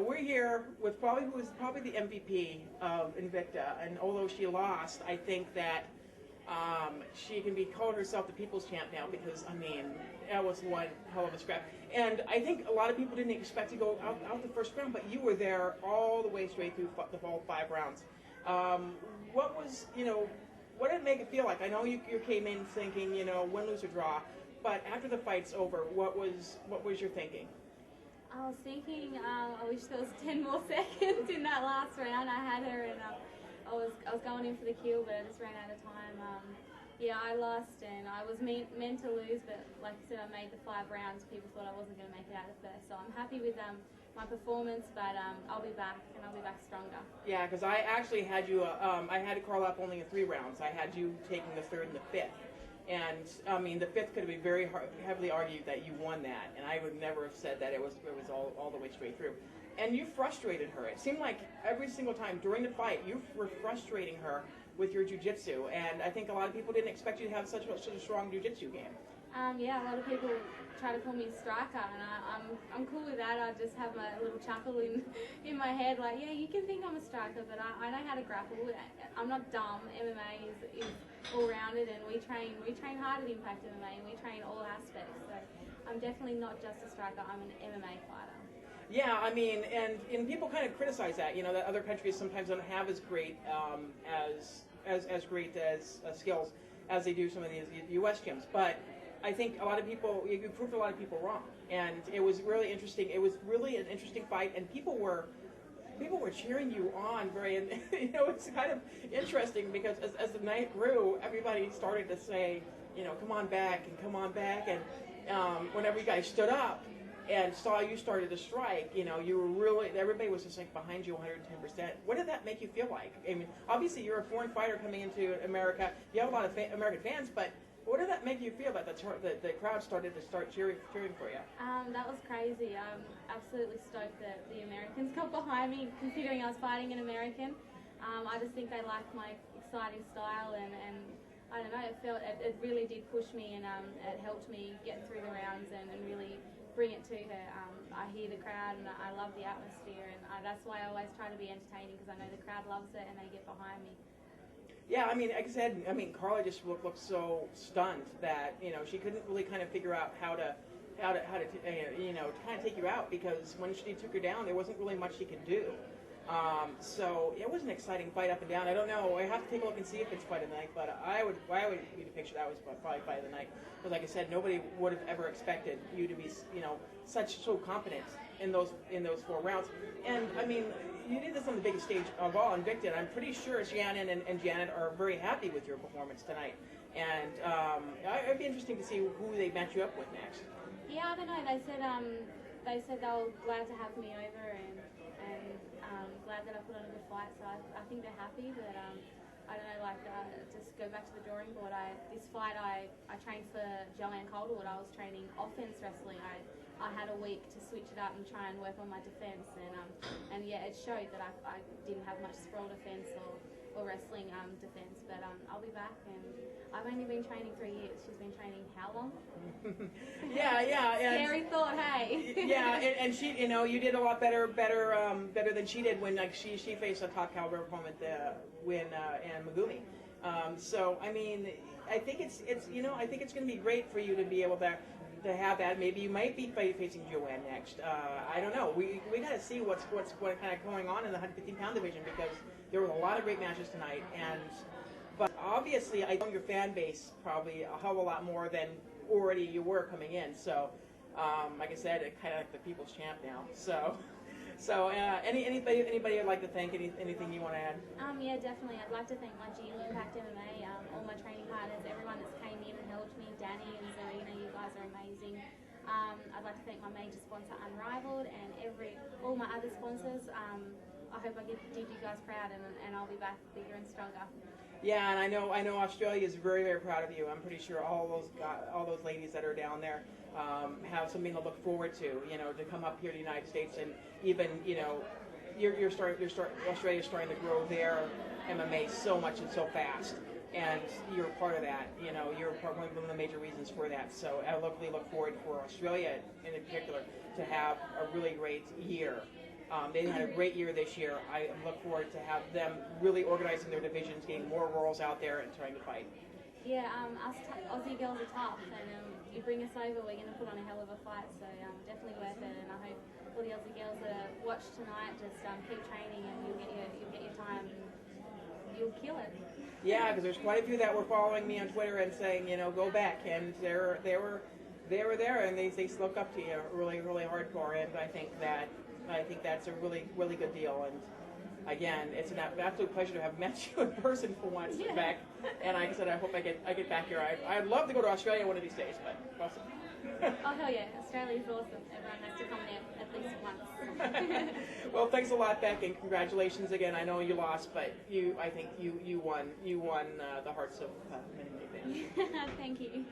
We're here with probably who is probably the MVP of Invicta, and although she lost, I think that she can be called herself the people's champ now because, I mean, that was one hell of a scrap. And I think a lot of people didn't expect to go out the first round, but you were there all the way straight through the whole 5 rounds. What was, what did it make it feel like? I know you came in thinking, win, lose, or draw, but after the fight's over, what was your thinking? I was thinking, I wish there was 10 more seconds in that last round. I had her, and I was going in for the kill, but I just ran out of time. Yeah, I lost, and I was meant to lose, but like I said, I made the 5 rounds. People thought I wasn't going to make it out of first, so I'm happy with my performance, but I'll be back, and I'll be back stronger. Yeah, because I actually had you, I had Carla up only in 3 rounds. I had you taking the 3rd and the 5th. And I mean, the 5th could have been very heavily argued that you won that, and I would never have said that it was all the way straight through. And you frustrated her. It seemed like every single time during the fight, you were frustrating her with your jiu-jitsu, and I think a lot of people didn't expect you to have such a strong jiu-jitsu game. Yeah, a lot of people try to call me a striker, and I'm cool with that. I just have a little chuckle in my head, like, yeah, you can think I'm a striker, but I know how to grapple. I'm not dumb. MMA is all-rounded, and we train hard at Impact MMA, and we train all aspects. So I'm definitely not just a striker. I'm an MMA fighter. Yeah, I mean, and people kind of criticize that, that other countries sometimes don't have as great as great as skills as they do some of these U.S. gyms, but I think a lot of people, you proved a lot of people wrong, and it was really interesting. It was really an interesting fight, and people were cheering you on very, and it's kind of interesting because as the night grew, everybody started to say, come on back, and whenever you guys stood up and saw you started to strike, you were really, everybody was just like behind you 110%. What did that make you feel like? I mean, obviously you're a foreign fighter coming into America. You have a lot of American fans, but what did that make you feel that the crowd started to cheering for you? That was crazy. I'm absolutely stoked that the Americans got behind me, considering I was fighting an American. I just think they liked my exciting style, and I don't know, it really did push me, and it helped me get through the rounds and really bring it to her. I hear the crowd, and I love the atmosphere, and that's why I always try to be entertaining, because I know the crowd loves it and they get behind me. Yeah, I mean, like I said, Carla just looked so stunned that she couldn't really kind of figure out how to kind of take you out, because when she took her down, there wasn't really much she could do. So it was an exciting fight up and down. I don't know. I have to take a look and see if it's fight of the night, but I would be the picture that was probably fight of the night. Because like I said, nobody would have ever expected you to be so confident in those 4 rounds. And I mean, you did this on the biggest stage of all, Invicta, and I'm pretty sure Shannon and Janet are very happy with your performance tonight. And it'd be interesting to see who they match you up with next. Yeah, I don't know. They said they were glad to have me over, and glad that I put on a good fight. So I think they're happy, but I don't know, just go back to the drawing board. This fight I trained for Joanne Calderwood. I was training offense wrestling. I had a week to switch it up and try and work on my defense, and yeah, it showed that I didn't have much sprawl defense or wrestling defense, but I'll be back, and I've only been training 3 years. She's been training how long? yeah. Scary thought, hey. Yeah, and she, you did a lot better than she did when she faced a top caliber opponent when and Megumi. So I mean, I think it's I think it's going to be great for you to be able to have that. Maybe you might be facing Joanne next. I don't know. We got to see what kind of going on in the 115-pound division, because there were a lot of great matches tonight. But obviously, I know your fan base probably a hell of a lot more than already you were coming in. So, like I said, it's kind of like the people's champ now. So anybody I'd like to thank? Anything you want to add? Yeah, definitely. I'd like to thank my gym, Impact MMA, all my training partners, everyone that's came in and helped me, Danny and Zarina, you guys are amazing. I'd like to thank my major sponsor, Unrivaled, and all my other sponsors. I hope I did you guys proud, and I'll be back bigger and stronger. Yeah, and I know Australia is very, very proud of you. I'm pretty sure all those ladies that are down there have something to look forward to come up here to the United States, and even Australia's starting to grow their MMA so much and so fast. And you're part of that. You're one of the major reasons for that. So I really look forward for Australia in particular to have a really great year They had a great year this year. I look forward to have them really organizing their divisions, getting more girls out there and trying to fight. Yeah, us Aussie girls are tough, and you bring us over, we're going to put on a hell of a fight, so definitely worth it, and I hope all the Aussie girls that watch tonight just keep training, and you'll get your time, and you'll kill it. Yeah, because there's quite a few that were following me on Twitter and saying, go back, and they were there, and they spoke up to you really, really hardcore, and I think that's a really, really good deal. And again, it's an absolute pleasure to have met you in person for once, Yeah. Bec. And like I said, I hope I get back here. I'd love to go to Australia one of these days, but awesome. Oh hell yeah, Australia's awesome. Everyone has to come there at least once. Well, thanks a lot, Bec, and congratulations again. I know you lost, but I think you won the hearts of many fans. Thank you.